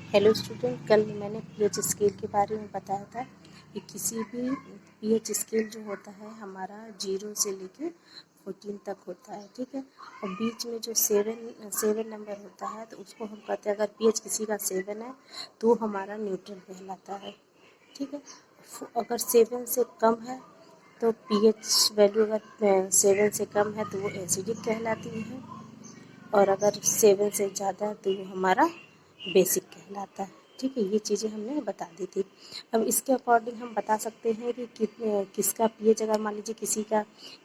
Hello student, कल मैंने pH scale के बारे में बताया था कि किसी भी पीएच स्केल जो होता है हमारा 0 से लेके 14 तक होता है। ठीक है, और बीच में जो सेवन नंबर होता है तो उसको हम कहते हैं, अगर पीएच किसी का 7 है तो हमारा न्यूट्रल कहलाता है। ठीक है, अगर 7 से कम है तो पीएच वैल्यू अगर 7 से कम है तो वो एसिडिक कहलाती है, और अगर 7 से ज़्यादा है तो वो हमारा बेसिक कहलाता है। ठीक है, ये चीज़ें हमने बता दी थी। अब इसके अकॉर्डिंग हम बता सकते हैं कि किसका पीएच, अगर मान लीजिए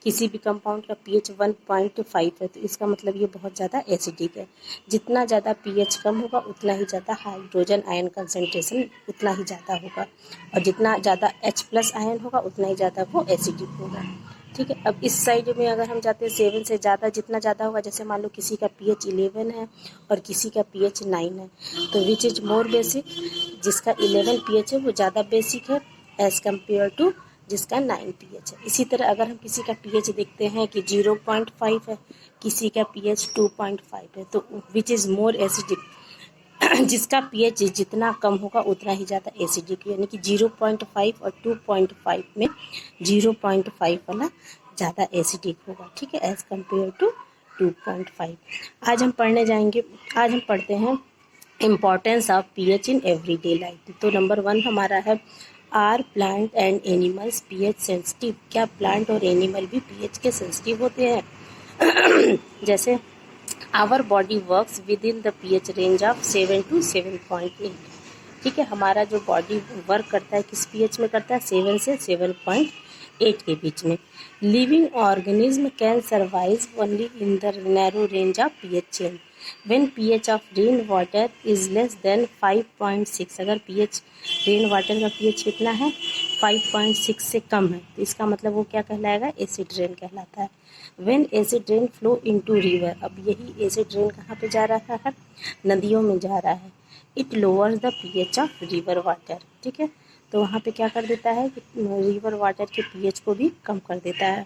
किसी भी कंपाउंड का पीएच 1.5 है तो इसका मतलब ये बहुत ज़्यादा एसिडिक है। जितना ज़्यादा पीएच कम होगा उतना ही ज़्यादा हाइड्रोजन आयन कंसनट्रेशन उतना ही ज़्यादा होगा, और जितना ज़्यादा H+ आयन होगा उतना ही ज़्यादा वो एसिडिक होगा। ठीक है, अब इस साइड में अगर हम जाते हैं 7 से ज़्यादा, जितना ज़्यादा होगा, जैसे मान लो किसी का पीएच 11 है और किसी का पीएच 9 है, तो विच इज़ मोर बेसिक, जिसका 11 पीएच है वो ज़्यादा बेसिक है एज़ कम्पेयर टू जिसका 9 पीएच है। इसी तरह अगर हम किसी का पीएच देखते हैं कि 0.5 है, किसी का पीएच 2.5 है, तो विच इज़ मोर एसिडिक, जिसका पीएच जितना कम होगा उतना ही ज़्यादा एसिडिक, यानी कि 0.5 और 2.5 में 0.5 वाला ज़्यादा एसिडिक होगा। ठीक है, एज़ कम्पेयर टू 2.5। आज हम पढ़ते हैं importance of pH in everyday life. तो नंबर 1 हमारा है, are plant and animals pH sensitive. क्या प्लांट और एनिमल भी पीएच के सेंसिटिव होते हैं? जैसे our body works within the pH range of 7 to 7.8। ठीक है, हमारा जो बॉडी वर्क करता है किस पीएच में करता है? 7 से 7.8 के बीच में। Living organism can survive only in the narrow range of pH change when pH of rain water is less than 5.6। अगर पीएच रेन वाटर का पीएच कितना है? 5.6 से कम है, तो इसका मतलब वो क्या कहलाएगा? एसिड रेन कहलाता है। When acid rain flow into river, अब यही एसिड रेन कहाँ पे जा रहा है? नदियों में जा रहा है। It lowers the pH of river water. ठीक है, तो वहाँ पे क्या कर देता है कि रिवर वाटर के पीएच को भी कम कर देता है।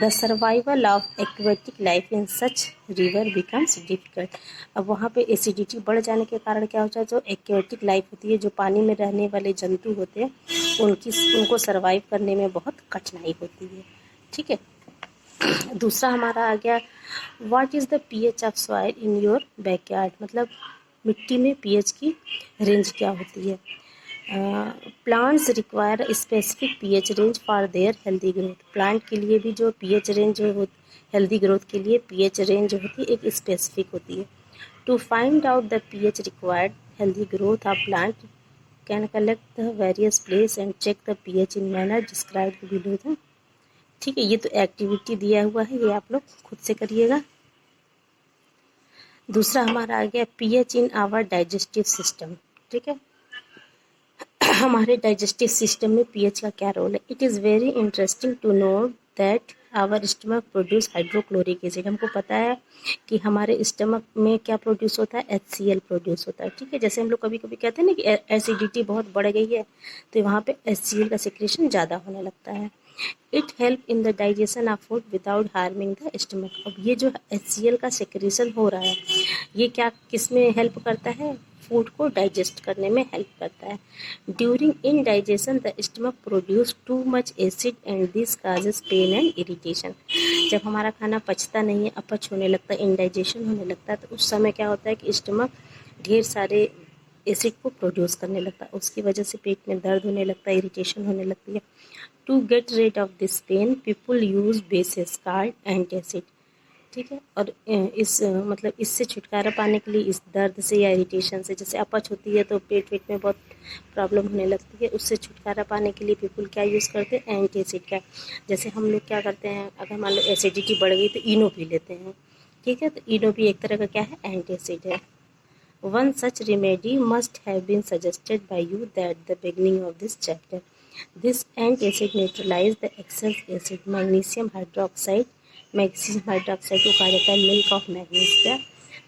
The survival of aquatic life in such river becomes difficult. अब वहाँ पे एसिडिटी बढ़ जाने के कारण क्या होता है, जो एक्वेटिक लाइफ होती है, जो पानी में रहने वाले जंतु होते हैं, उनको सर्वाइव करने में बहुत कठिनाई होती है। ठीक है, दूसरा हमारा आ गया, what is the pH of soil in your backyard. मतलब मिट्टी में पीएच की रेंज क्या होती है? Plants require specific pH range for their healthy growth. Plant के लिए भी जो पीएच रेंज हेल्दी ग्रोथ के लिए पीएच रेंज जो होती है एक स्पेसिफिक होती है। To find out the pH required healthy growth of plant can collect the various place and check the pH in manner described below the. ठीक है, ये तो एक्टिविटी दिया हुआ है, ये आप लोग खुद से करिएगा। दूसरा हमारा आ गया, pH in our digestive system. ठीक है, हमारे डाइजेस्टिव सिस्टम में पीएच का क्या रोल है? It is very interesting to know that our stomach produce hydrochloric acid. हमको पता है कि हमारे स्टमक में क्या प्रोड्यूस होता है? HCl प्रोड्यूस होता है। ठीक है, जैसे हम लोग कभी कभी कहते हैं ना कि एसिडिटी बहुत बढ़ गई है, तो वहाँ पे HCl का सिक्रेशन ज़्यादा होने लगता है। It help in the digestion of food without harming the stomach. अब ये जो HCl का सिक्रेशन हो रहा है, ये क्या किस में हेल्प करता है? फूड को डाइजेस्ट करने में हेल्प करता है। During indigestion the stomach produce too much acid and this causes pain and irritation. जब हमारा खाना पचता नहीं है, अपच होने लगता है, इनडाइजेशन होने लगता है, तो उस समय क्या होता है कि स्टमक ढेर सारे एसिड को प्रोड्यूस करने लगता है, उसकी वजह से पेट में दर्द होने लगता है, इरिटेशन होने लगती है। To get rid of this pain people use bases called antacid. ठीक है, और मतलब इससे छुटकारा पाने के लिए, इस दर्द से या इरिटेशन से, जैसे अपच होती है तो पेट में बहुत प्रॉब्लम होने लगती है, उससे छुटकारा पाने के लिए पीपल क्या यूज़ करते हैं? एंटासिड का। जैसे हम लोग क्या करते हैं, अगर मान लो एसिडिटी बढ़ गई तो इनो पी लेते हैं। ठीक है, तो इनो भी एक तरह का क्या है? एंटासिड है। One such remedy must have been suggested by you at the beginning of this chapter. This antacid neutralizes the excess acid magnesium hydroxide। Magnesium hydroxide को कहा जाता है milk of magnesia.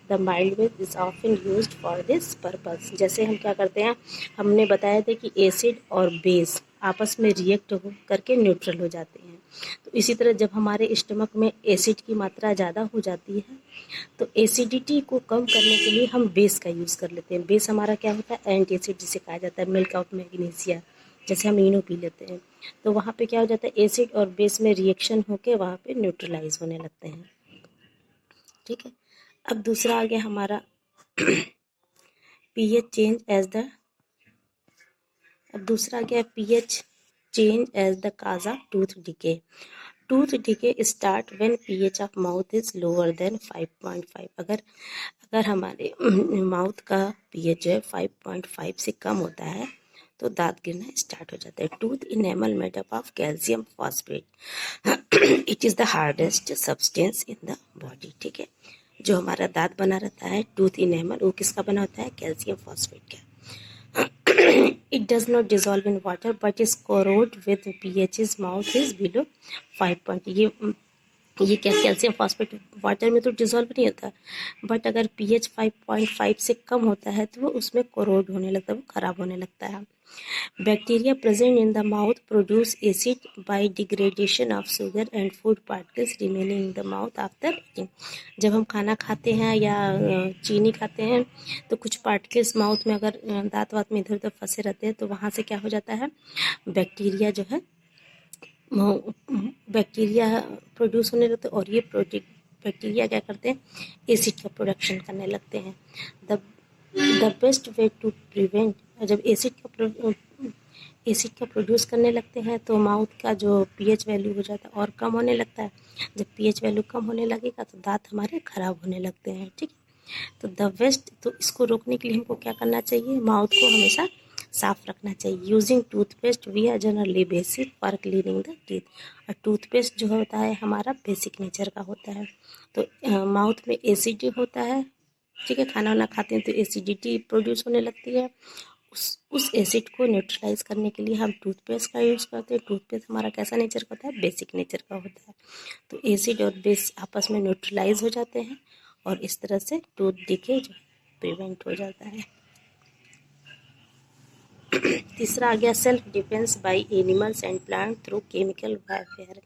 The mild base is often used for this purpose. जैसे हम क्या करते हैं, हमने बताया था कि एसिड और बेस आपस में रिएक्ट हो करके न्यूट्रल हो जाते हैं, तो इसी तरह जब हमारे स्टमक में एसिड की मात्रा ज़्यादा हो जाती है तो एसिडिटी को कम करने के लिए हम बेस का यूज़ कर लेते हैं। बेस हमारा क्या होता है, एंटीएसिड जिसे कहा जाता है, मिल्क ऑफ मैग्नीशिया, जैसे हम इनो पी लेते हैं तो वहाँ पे क्या हो जाता है, एसिड और बेस में रिएक्शन होके वहाँ पे न्यूट्रलाइज होने लगते हैं। ठीक है, अब दूसरा आ गया हमारा पीएच चेंज एज द अब दूसरा आ गया pH change as the cause of tooth decay. Tooth decay start when pH of mouth is lower than 5.5। अगर हमारे माउथ का पीएच जो है 5.5 से कम होता है तो दांत गिरना स्टार्ट हो जाता है। Tooth enamel made up of calcium phosphate, it is the hardest substance in the body. ठीक है, जो हमारा दांत बना रहता है टूथ इनेमल, वो किसका बना होता है, कैल्शियम फॉस्फेट का। It does not dissolve in water but is corrode with pH's mouth is below 5. ये क्या, कैल्शियम फॉस्फेट वाटर में तो डिजोल्व नहीं होता, बट अगर पीएच 5.5 से कम होता है तो वो उसमें कोरोड होने लगता है, वो खराब होने लगता है। Bacteria present in the mouth produce acid by degradation of sugar and food particles remaining in the mouth after eating. जब हम खाना खाते हैं या चीनी खाते हैं तो कुछ पार्टिकल्स माउथ में अगर दांत वात में इधर उधर फंसे रहते हैं तो वहाँ से क्या हो जाता है, बैक्टीरिया जो है बैक्टीरिया प्रोड्यूस होने लगते हैं और ये बैक्टीरिया क्या करते हैं, एसिड का प्रोडक्शन करने लगते हैं। The best way to prevent, जब एसिड का प्रोड्यूस करने लगते हैं तो माउथ का जो पीएच वैल्यू हो जाता है और कम होने लगता है। जब पीएच वैल्यू कम होने लगेगा तो दांत हमारे खराब होने लगते हैं। ठीक है, तो द बेस्ट, तो इसको रोकने के लिए हमको क्या करना चाहिए, माउथ को हमेशा साफ रखना चाहिए। Using toothpaste we are generally basic for cleaning the teeth. और टूथपेस्ट जो होता है हमारा बेसिक नेचर का होता है। तो माउथ में एसिड होता है, ठीक है, खाना वाना खाते हैं तो एसिडिटी प्रोड्यूस होने लगती है। उस एसिड को न्यूट्रलाइज करने के लिए हम टूथपेस्ट का यूज़ करते हैं। टूथपेस्ट हमारा कैसा नेचर का होता है, बेसिक नेचर का होता है। तो एसिड और बेस आपस में न्यूट्रलाइज हो जाते हैं और इस तरह से टूथ डिके जो प्रिवेंट हो जाता है। तीसरा आ गया self defence by animals and plant through chemical warfare.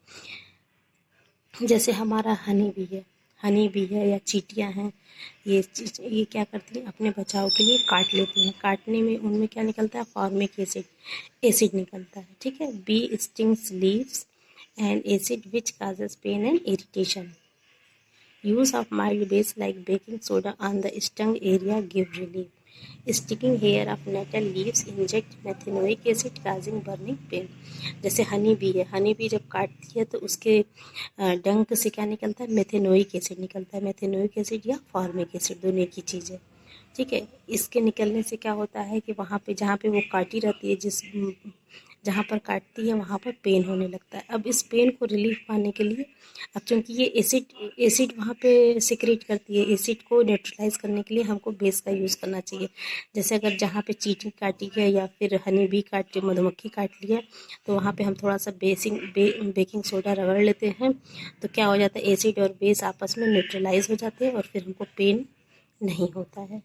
जैसे हमारा हनी भी है या चींटियाँ हैं, ये क्या करती हैं, अपने बचाव के लिए काट लेती हैं। काटने में उनमें क्या निकलता है, फॉर्मिक एसिड निकलता है। ठीक है, bee stings leaves and acid which causes pain and irritation. Use of mild base like baking soda on the stung area give relief. Stinging hair of nettle leaves inject methanoic acid causing burning pain. जैसे honey B है, honey bee जब काटती है तो उसके डंक से क्या निकलता है, मेथेनोइक एसिड निकलता है। मेथेनोइक एसिड या फॉर्मिक एसिड दोनों एक ही चीज़ है। ठीक है, इसके निकलने से क्या होता है कि वहाँ पे जहाँ पे वो काटी रहती है, जहाँ पर काटती है वहाँ पर पेन होने लगता है। अब इस पेन को रिलीफ पाने के लिए, अब चूँकि ये एसिड वहाँ पे सिक्रेट करती है, एसिड को न्यूट्रलाइज करने के लिए हमको बेस का यूज़ करना चाहिए। जैसे अगर जहाँ पे चींटी काटी है या फिर हनी बी काट मधुमक्खी काट लिया तो वहाँ पे हम थोड़ा सा बेकिंग सोडा रगड़ लेते हैं तो क्या हो जाता है, एसिड और बेस आपस में न्यूट्रलाइज हो जाते हैं और फिर हमको पेन नहीं होता है।